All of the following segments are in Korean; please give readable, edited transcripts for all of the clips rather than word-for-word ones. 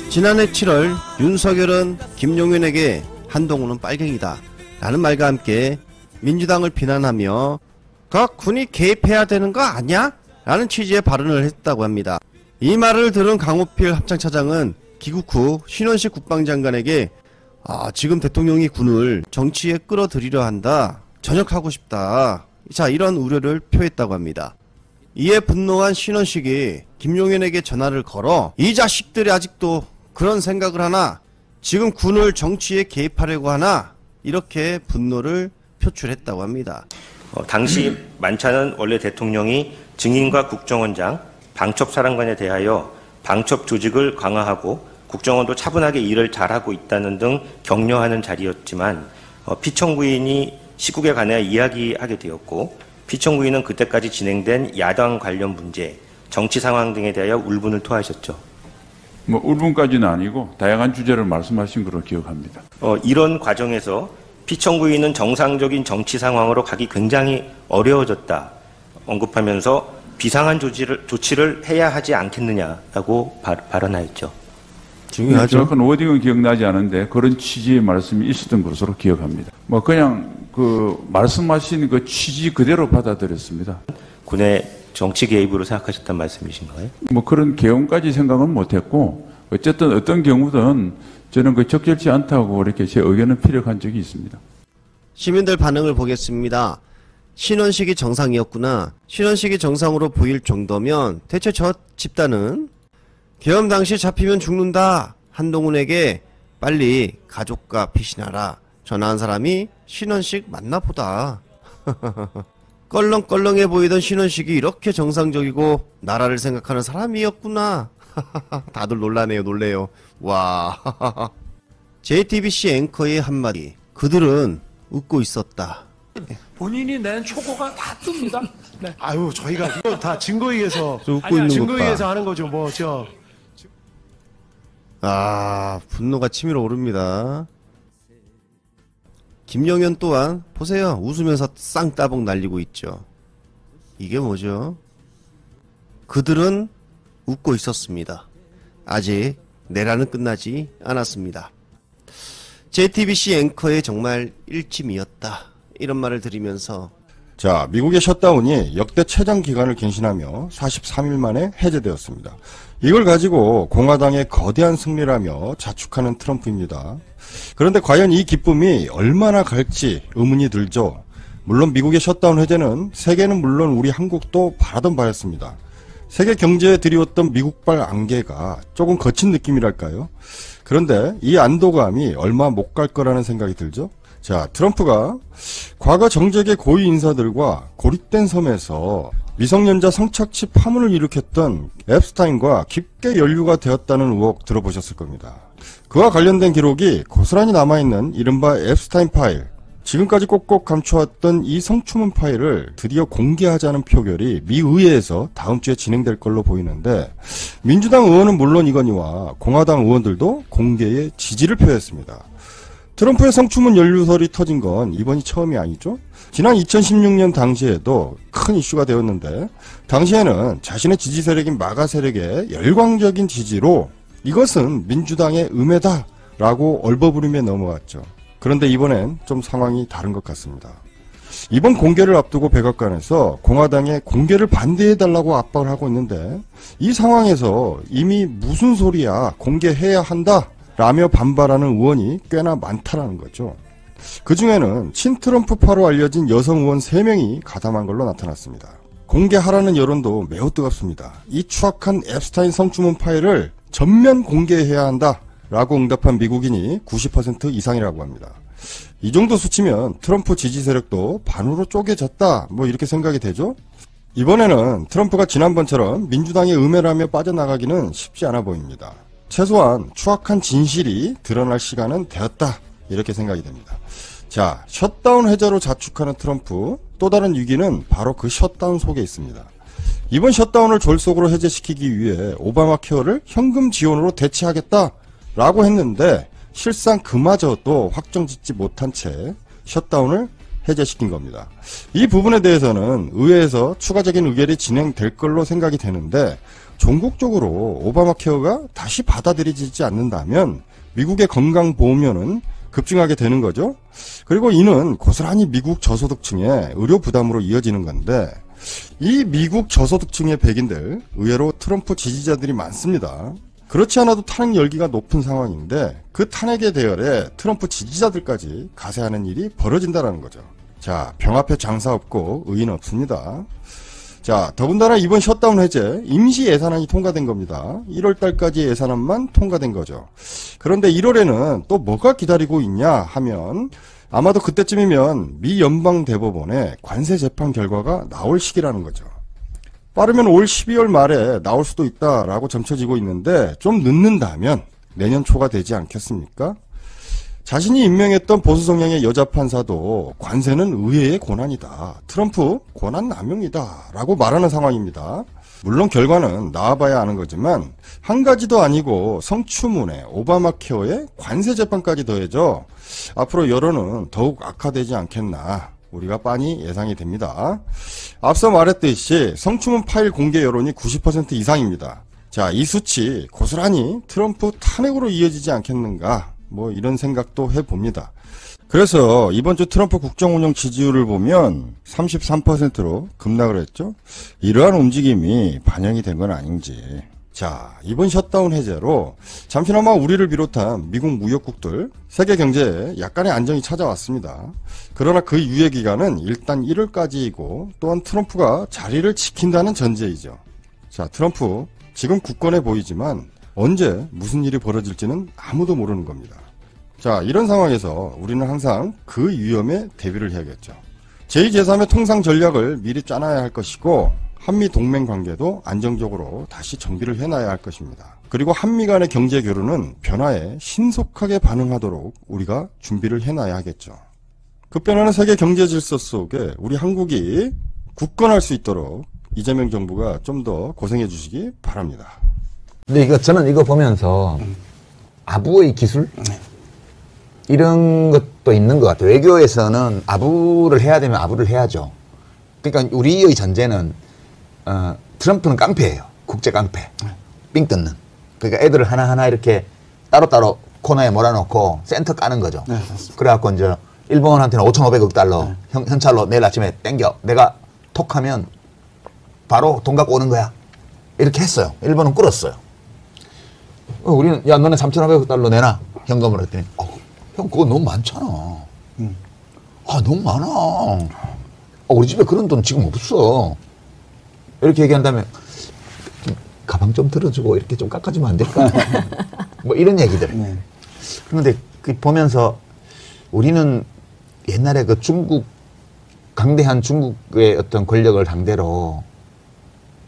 지난해 7월 윤석열은 김용현에게 한동훈은 빨갱이다 라는 말과 함께 민주당을 비난하며 각 군이 개입해야 되는 거 아니야? 라는 취지의 발언을 했다고 합니다. 이 말을 들은 강호필 합창차장은 귀국 후 신원식 국방장관에게 지금 대통령이 군을 정치에 끌어들이려 한다. 전역하고 싶다. 자, 이런 우려를 표했다고 합니다. 이에 분노한 신원식이 김용현에게 전화를 걸어 이 자식들이 아직도 그런 생각을 하나? 지금 군을 정치에 개입하려고 하나? 이렇게 분노를 표출했다고 합니다. 당시 만찬은 원래 대통령이 증인과 국정원장, 방첩사령관에 대하여 방첩 조직을 강화하고 국정원도 차분하게 일을 잘하고 있다는 등 격려하는 자리였지만 피청구인이 시국에 관해 이야기하게 되었고 피청구인은 그때까지 진행된 야당 관련 문제, 정치 상황 등에 대하여 울분을 토하셨죠. 울분까지는 아니고 다양한 주제를 말씀하신 것으로 기억합니다. 이런 과정에서 피청구인은 정상적인 정치 상황으로 가기 굉장히 어려워졌다 언급하면서 비상한 조치를 해야 하지 않겠느냐라고 발언하였죠. 중요하죠. 정확한 워딩은 기억나지 않은데 그런 취지의 말씀이 있었던 것으로 기억합니다. 그냥 말씀하신 그 취지 그대로 받아들였습니다. 군의 정치 개입으로 생각하셨단 말씀이신가요? 그런 개헌까지 생각은 못했고 어쨌든 어떤 경우든 저는 적절치 않다고 이렇게 제 의견을 피력한 적이 있습니다. 시민들 반응을 보겠습니다. 신원식이 정상이었구나. 신원식이 정상으로 보일 정도면 대체 저 집단은 계엄 당시 잡히면 죽는다. 한동훈에게 빨리 가족과 피신하라. 전화한 사람이 신원식 맞나 보다. 껄렁껄렁해 보이던 신원식이 이렇게 정상적이고 나라를 생각하는 사람이었구나. 다들 놀래요. 와. JTBC 앵커의 한마디. 그들은 웃고 있었다. 본인이 낸 초고가 다 뜹니다. 네. 아유, 저희가 이거 다 증거에 의해서 웃고 있는 증거에 것 봐. 의해서 하는 거죠. 분노가 치밀어 오릅니다. 김용현 또한 보세요. 웃으면서 쌍따봉 날리고 있죠. 이게 뭐죠? 그들은 웃고 있었습니다. 아직 내란은 끝나지 않았습니다. JTBC 앵커의 정말 일침이었다. 이런 말을 드리면서 자, 미국의 셧다운이 역대 최장 기간을 갱신하며 43일 만에 해제되었습니다. 이걸 가지고 공화당의 거대한 승리라며 자축하는 트럼프입니다. 그런데 과연 이 기쁨이 얼마나 갈지 의문이 들죠. 물론 미국의 셧다운 해제는 세계는 물론 우리 한국도 바라던 바였습니다. 세계 경제에 드리웠던 미국발 안개가 조금 거친 느낌이랄까요? 그런데 이 안도감이 얼마 못 갈 거라는 생각이 들죠. 자, 트럼프가 과거 정재계 고위 인사들과 고립된 섬에서 미성년자 성착취 파문을 일으켰던 앱스타인과 깊게 연루가 되었다는 의혹 들어보셨을 겁니다. 그와 관련된 기록이 고스란히 남아있는 이른바 앱스타인 파일, 지금까지 꼭꼭 감춰왔던 이 성추문 파일을 드디어 공개하자는 표결이 미 의회에서 다음 주에 진행될 걸로 보이는데 민주당 의원은 물론이거니와 공화당 의원들도 공개에 지지를 표했습니다. 트럼프의 성추문 연루설이 터진 건 이번이 처음이 아니죠. 지난 2016년 당시에도 큰 이슈가 되었는데 당시에는 자신의 지지 세력인 마가 세력의 열광적인 지지로 이것은 민주당의 음해다 라고 얼버무리며 넘어갔죠. 그런데 이번엔 좀 상황이 다른 것 같습니다. 이번 공개를 앞두고 백악관에서 공화당에 공개를 반대해달라고 압박을 하고 있는데 이 상황에서 이미 무슨 소리야 공개해야 한다 라며 반발하는 의원이 꽤나 많다라는 거죠. 그 중에는 친트럼프파로 알려진 여성 의원 3명이 가담한 걸로 나타났습니다. 공개하라는 여론도 매우 뜨겁습니다. 이 추악한 앱스타인 성추문 파일을 전면 공개해야 한다 라고 응답한 미국인이 90% 이상이라고 합니다. 이 정도 수치면 트럼프 지지 세력도 반으로 쪼개졌다 이렇게 생각이 되죠. 이번에는 트럼프가 지난번처럼 민주당의 음해라며 빠져나가기는 쉽지 않아 보입니다. 최소한 추악한 진실이 드러날 시간은 되었다 이렇게 생각이 됩니다. 자, 셧다운 해제로 자축하는 트럼프, 또 다른 위기는 바로 그 셧다운 속에 있습니다. 이번 셧다운을 졸속으로 해제시키기 위해 오바마 케어를 현금 지원으로 대체하겠다라고 했는데 실상 그마저도 확정짓지 못한 채 셧다운을 해제시킨 겁니다. 이 부분에 대해서는 의회에서 추가적인 의결이 진행될 걸로 생각이 되는데 종국적으로 오바마 케어가 다시 받아들여지지 않는다면 미국의 건강보험료는 급증하게 되는 거죠. 그리고 이는 고스란히 미국 저소득층의 의료 부담으로 이어지는 건데 이 미국 저소득층의 백인들 의외로 트럼프 지지자들이 많습니다. 그렇지 않아도 탄핵 열기가 높은 상황인데 그 탄핵의 대열에 트럼프 지지자들까지 가세하는 일이 벌어진다는 거죠. 자, 병 앞에 장사 없고 의인 없습니다. 자, 더군다나 이번 셧다운 해제 임시 예산안이 통과된 겁니다. 1월 달까지 예산안만 통과된 거죠. 그런데 1월에는 또 뭐가 기다리고 있냐 하면 아마도 그때쯤이면 미 연방 대법원의 관세 재판 결과가 나올 시기라는 거죠. 빠르면 올 12월 말에 나올 수도 있다라고 점쳐지고 있는데 좀 늦는다면 내년 초가 되지 않겠습니까? 자신이 임명했던 보수 성향의 여자 판사도 관세는 의회의 권한이다. 트럼프 권한 남용이다. 라고 말하는 상황입니다. 물론 결과는 나와봐야 아는 거지만 한 가지도 아니고 성추문에 오바마 케어에 관세 재판까지 더해져 앞으로 여론은 더욱 악화되지 않겠나. 우리가 빤히 예상이 됩니다. 앞서 말했듯이 성추문 파일 공개 여론이 90% 이상입니다. 자, 이 수치 고스란히 트럼프 탄핵으로 이어지지 않겠는가. 뭐 이런 생각도 해봅니다. 그래서 이번 주 트럼프 국정운영 지지율을 보면 33%로 급락을 했죠. 이러한 움직임이 반영이 된 건 아닌지. 자, 이번 셧다운 해제로 잠시나마 우리를 비롯한 미국 무역국들 세계 경제에 약간의 안정이 찾아왔습니다. 그러나 그 유예 기간은 일단 1월까지이고 또한 트럼프가 자리를 지킨다는 전제이죠. 자, 트럼프 지금 굳건해 보이지만 언제 무슨 일이 벌어질지는 아무도 모르는 겁니다. 자, 이런 상황에서 우리는 항상 그 위험에 대비를 해야겠죠. 제2, 제3의 통상 전략을 미리 짜놔야 할 것이고 한미 동맹 관계도 안정적으로 다시 정비를 해놔야 할 것입니다. 그리고 한미 간의 경제 교류는 변화에 신속하게 반응하도록 우리가 준비를 해놔야 하겠죠. 급변하는 세계 경제 질서 속에 우리 한국이 굳건할 수 있도록 이재명 정부가 좀 더 고생해 주시기 바랍니다. 근데 저는 이거 보면서 아부의 기술? 이런 것도 있는 것 같아요. 외교에서는 아부를 해야 되면 아부를 해야죠. 그러니까 우리의 전제는 트럼프는 깡패예요. 국제 깡패. 삥 뜯는. 그러니까 애들을 하나하나 이렇게 따로따로 코너에 몰아놓고 센터 까는 거죠. 네, 그래갖고 이제 일본한테는 5,500억 달러 현찰로 내일 아침에 땡겨. 내가 톡하면 바로 돈 갖고 오는 거야. 이렇게 했어요. 일본은 끌었어요. 우리는 야 너네 3,500억 달러 내놔. 현금으로 했더니 형 그거 너무 많잖아. 아 너무 많아. 우리 집에 그런 돈 지금 없어. 이렇게 얘기한 다음에 가방 좀 들어주고 이렇게 좀 깎아주면 안 될까? 뭐 이런 얘기들. 그런데 그 보면서 우리는 옛날에 그 중국 강대한 중국의 어떤 권력을 상대로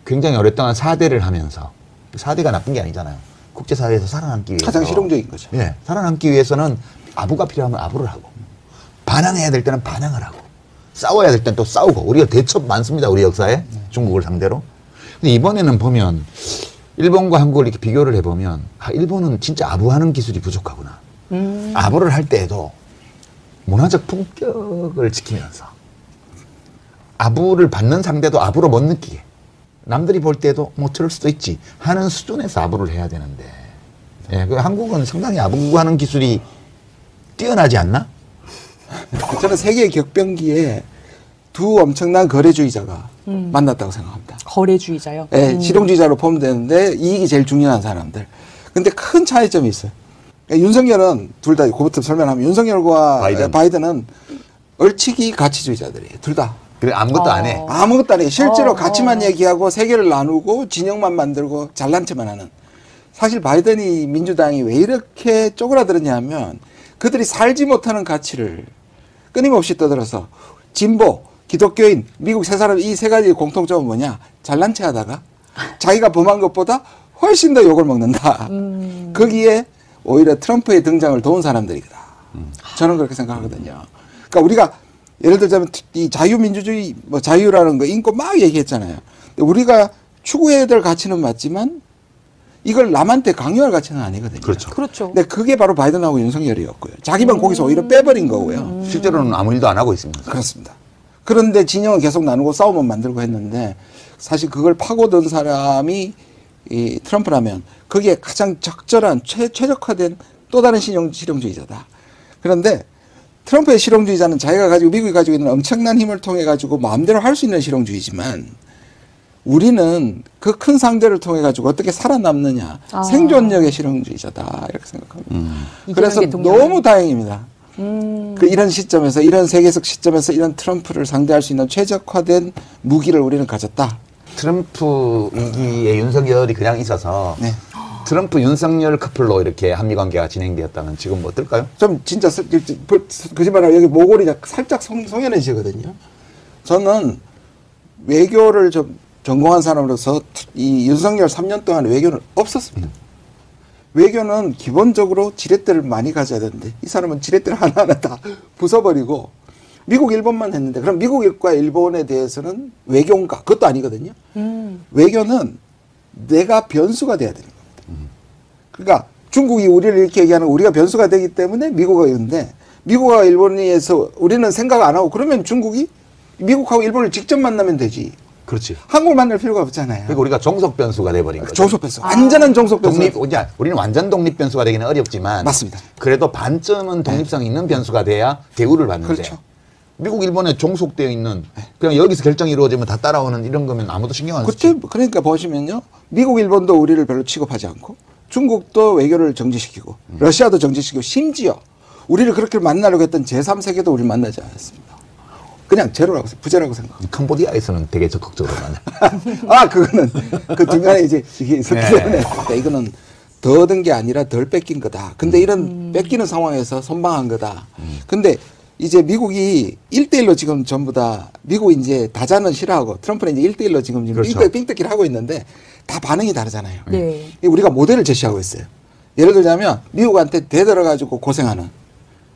굉장히 오랫동안 사대를 하면서 사대가 나쁜 게 아니잖아요. 국제사회에서 살아남기 위해서 가장 실용적인 거죠. 예, 살아남기 위해서는 아부가 필요하면 아부를 하고 반항해야 될 때는 반항을 하고 싸워야 될 때는 또 싸우고 우리가 대첩 많습니다. 우리 역사에 중국을 상대로. 근데 이번에는 보면 일본과 한국을 이렇게 비교를 해보면 일본은 진짜 아부하는 기술이 부족하구나. 아부를 할 때에도 문화적 품격을 지키면서 아부를 받는 상대도 아부로 못 느끼게 남들이 볼 때도 뭐 저럴 수도 있지 하는 수준에서 아부를 해야 되는데 예, 그 한국은 상당히 아부하는 기술이 뛰어나지 않나? 저는 세계 격변기에 두 엄청난 거래주의자가 만났다고 생각합니다. 거래주의자요? 예, 실용주의자로 보면 되는데 이익이 제일 중요한 사람들. 근데 큰 차이점이 있어요. 그러니까 윤석열은 둘 다 그부터 설명하면 윤석열과 바이든은 얼치기 가치주의자들이에요. 둘 다. 그래 아무것도 안 해. 아무것도 안 해. 실제로 가치만 얘기하고 세계를 나누고 진영만 만들고 잘난 체만 하는. 사실 바이든이 민주당이 왜 이렇게 쪼그라들었냐 하면 그들이 살지 못하는 가치를 끊임없이 떠들어서 진보, 기독교인, 미국 세 사람 이 세 가지 공통점은 뭐냐? 잘난 체 하다가 자기가 범한 것보다 훨씬 더 욕을 먹는다. 거기에 오히려 트럼프의 등장을 도운 사람들이다. 저는 그렇게 생각하거든요. 그러니까 우리가 예를 들자면 이 자유민주주의, 뭐 자유라는 거 인권 막 얘기했잖아요. 근데 우리가 추구해야 될 가치는 맞지만 이걸 남한테 강요할 가치는 아니거든요. 그렇죠. 그렇죠. 근데 그게 바로 바이든하고 윤석열이었고요. 자기만 거기서 오히려 빼버린 거고요. 실제로는 아무 일도 안 하고 있습니다. 그렇습니다. 그런데 진영을 계속 나누고 싸움만 만들고 했는데 사실 그걸 파고든 사람이 이 트럼프라면 거기에 가장 적절한 최적화된 또 다른 실용주의자다. 그런데 트럼프의 실용주의자는 자기가 가지고 미국이 가지고 있는 엄청난 힘을 통해 가지고 마음대로 할 수 있는 실용주의지만 우리는 그 큰 상대를 통해 가지고 어떻게 살아남느냐 생존력의 실용주의자다 이렇게 생각합니다. 그래서 너무 다행입니다. 이런 시점에서 이런 세계적 시점에서 이런 트럼프를 상대할 수 있는 최적화된 무기를 우리는 가졌다. 트럼프 임기에 윤석열이 그냥 있어서 네. 트럼프 윤석열 커플로 이렇게 한미 관계가 진행되었다면 지금 뭐 어떨까요? 좀 진짜 거짓말하고 여기 모골이 살짝 송연해지거든요. 저는 외교를 좀 전공한 사람으로서 이 윤석열 3년 동안 외교는 없었습니다. 외교는 기본적으로 지렛대를 많이 가져야 되는데 이 사람은 지렛대를 하나하나 다 부숴버리고 미국, 일본만 했는데 그럼 미국과 일본에 대해서는 외교인가? 그것도 아니거든요. 외교는 내가 변수가 돼야 되는 겁니다. 그러니까 중국이 우리를 이렇게 얘기하는 우리가 변수가 되기 때문에 미국과 있는데 미국과 일본에서 우리는 생각 안 하고 그러면 중국이 미국하고 일본을 직접 만나면 되지. 그렇지. 한국을 만날 필요가 없잖아요. 그러니까 우리가 종속 변수가 돼버린 거죠. 종속 변수. 완전한 종속 변수. 우리는 완전 독립 변수가 되기는 어렵지만. 맞습니다. 그래도 반점은 독립성 있는 변수가 돼야 대우를 받는데. 그렇죠. 미국, 일본에 종속되어 있는 그냥 여기서 결정이 이루어지면 다 따라오는 이런 거면 아무도 신경 안 쓰죠. 그러니까 보시면요. 미국, 일본도 우리를 별로 취급하지 않고 중국도 외교를 정지시키고 러시아도 정지시키고 심지어 우리를 그렇게 만나려고 했던 제3세계도 우리를 만나지 않았습니다. 그냥 제로라고 부재라고 생각합니다. 캄보디아에서는 되게 적극적으로 만나. 그거는 그 중간에 이제 이게 있었기 때문에 그러니까 이거는 더 얻은 게 아니라 덜 뺏긴 거다. 근데 이런 뺏기는 상황에서 선방한 거다. 근데 이제 미국이 1대1로 지금 전부 다 미국 이제 다자는 싫어하고 트럼프는 이제 1대1로 지금 그렇죠. 삥뜯기를 하고 있는데 다 반응이 다르잖아요. 네. 우리가 모델을 제시하고 있어요. 예를 들자면 미국한테 대들어가지고 고생하는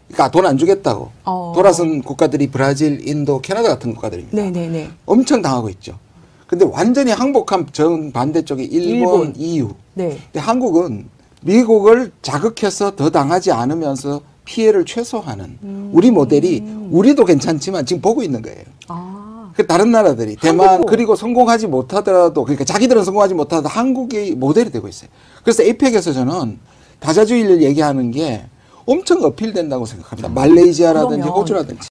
그러니까 돈 안 주겠다고 돌아선 국가들이 브라질, 인도, 캐나다 같은 국가들입니다. 네네네. 엄청 당하고 있죠. 근데 완전히 항복한 정반대쪽이 일본, EU. 네. 근데 한국은 미국을 자극해서 더 당하지 않으면서 피해를 최소화하는 우리 모델이 우리도 괜찮지만 지금 보고 있는 거예요. 그 다른 나라들이 대만 그리고 성공하지 못하더라도 그러니까 자기들은 성공하지 못하더라도 한국이 모델이 되고 있어요. 그래서 에이펙에서 저는 다자주의를 얘기하는 게 엄청 어필된다고 생각합니다. 말레이시아라든지 그러면 호주라든지.